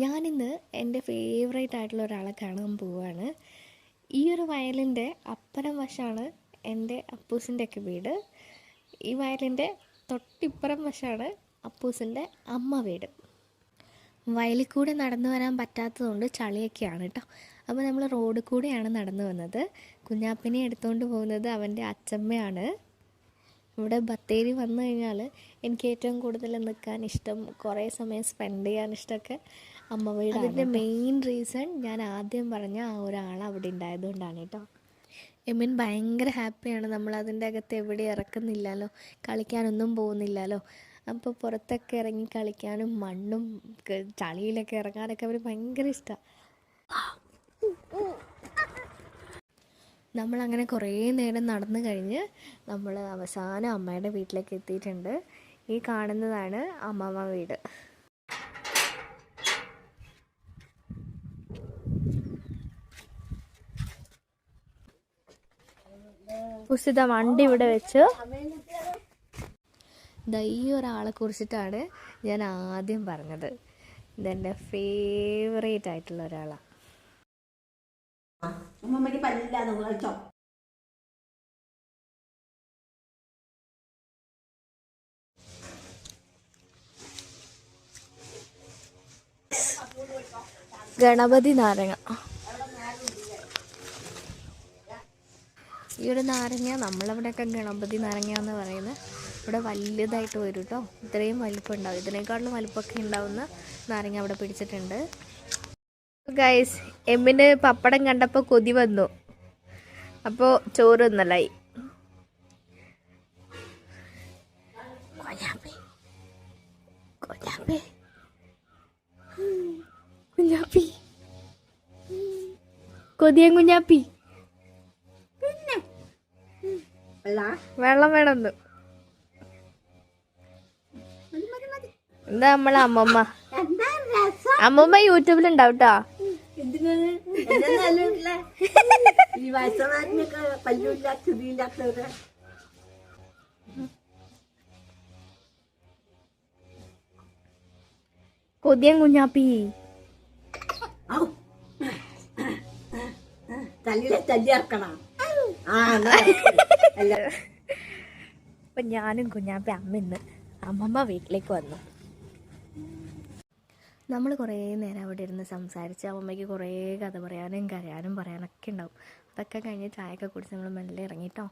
ഞാനിന്ന് എൻ്റെ ഫേവറേറ്റ് ആയിട്ടുള്ള ഒരാളെ കാണാൻ പോവുകയാണ്. ഈ ഒരു വയലിൻ്റെ അപ്പുറം വശമാണ് എൻ്റെ അപ്പൂസിൻ്റെയൊക്കെ വീട്. ഈ വയലിൻ്റെ തൊട്ടിപ്പുറം വശമാണ് അപ്പൂസിൻ്റെ അമ്മ വീട്. വയലിൽ കൂടെ നടന്നു വരാൻ പറ്റാത്തതുകൊണ്ട് ചളിയൊക്കെയാണ് കേട്ടോ. അപ്പോൾ നമ്മൾ റോഡിൽ കൂടെയാണ് നടന്നു വന്നത്. കുഞ്ഞാപ്പിനെ എടുത്തുകൊണ്ട് പോകുന്നത് അവൻ്റെ അച്ചമ്മയാണ്. ഇവിടെ ബത്തേരി വന്നു കഴിഞ്ഞാൽ എനിക്ക് ഏറ്റവും കൂടുതൽ നിൽക്കാൻ ഇഷ്ടം, കുറേ സമയം സ്പെൻഡ് ചെയ്യാൻ ഇഷ്ടമൊക്കെ അമ്മ വീട്. അതിൻ്റെ മെയിൻ റീസൺ ഞാൻ ആദ്യം പറഞ്ഞ ആ ഒരാൾ അവിടെ ഉണ്ടായതുകൊണ്ടാണ് കേട്ടോ. എമിൻ ഭയങ്കര ഹാപ്പിയാണ്. നമ്മളതിൻ്റെ അകത്ത് എവിടെ ഇറക്കുന്നില്ലല്ലോ, കളിക്കാനൊന്നും പോകുന്നില്ലല്ലോ. അപ്പോൾ പുറത്തൊക്കെ ഇറങ്ങി കളിക്കാനും മണ്ണും ചളിയിലൊക്കെ ഇറങ്ങാനൊക്കെ അവർ ഭയങ്കര ഇഷ്ടമാണ്. നമ്മളങ്ങനെ കുറേ നേരം നടന്നു കഴിഞ്ഞ് നമ്മൾ അവസാനം അമ്മയുടെ വീട്ടിലേക്ക് എത്തിയിട്ടുണ്ട്. ഈ കാണുന്നതാണ് അമ്മമ്മ വീട്. പുസ്തക വണ്ടി ഇവിടെ വെച്ചു. ഈ ഒരാളെ കുറിച്ചിട്ടാണ് ഞാൻ ആദ്യം പറഞ്ഞത്. ഇതെൻ്റെ ഫേവറേറ്റ് ആയിട്ടുള്ള ഒരാളാണ്. ഗണപതി നാരങ്ങ. ഈ ഒരു നാരങ്ങ നമ്മളവിടെയൊക്കെ ഗണപതി നാരങ്ങ എന്ന് പറയുന്നത്. ഇവിടെ വലുതായിട്ട് വരും കേട്ടോ. ഇത്രയും വലിപ്പം ഉണ്ടാവും. ഇതിനേക്കാളും വലിപ്പമൊക്കെ ഉണ്ടാവുന്ന നാരങ്ങ അവിടെ പിടിച്ചിട്ടുണ്ട്. ഗൈസ്, എമ്മിന് പപ്പടം കണ്ടപ്പോൾ കൊതി വന്നു. അപ്പോൾ ചോറ് ഒന്നല്ലായി. കുഞ്ഞാപ്പി, കൊതിയൻ കുഞ്ഞാപ്പി, വെള്ളം വേണമെന്ന്. എന്താ നമ്മളെ അമ്മമ്മ യൂട്യൂബിലുണ്ടാവും കേട്ടോ. കൊതിയൻ കുഞ്ഞാപ്പി. അപ്പൊ ഞാനും കുഞ്ഞാപ്പി അമ്മ ഇന്ന് അമ്മമ്മ വീട്ടിലേക്ക് വന്നു. നമ്മൾ കുറേ നേരം അവിടെ ഇരുന്ന് സംസാരിച്ച് അമ്മമ്മയ്ക്ക് കുറേ കഥ പറയാനും കരയാനും പറയാനൊക്കെ ഉണ്ടാവും. അതൊക്കെ കഴിഞ്ഞ് ചായയൊക്കെ കുടിച്ച് നമ്മൾ മെല്ലെ ഇറങ്ങിട്ടോ.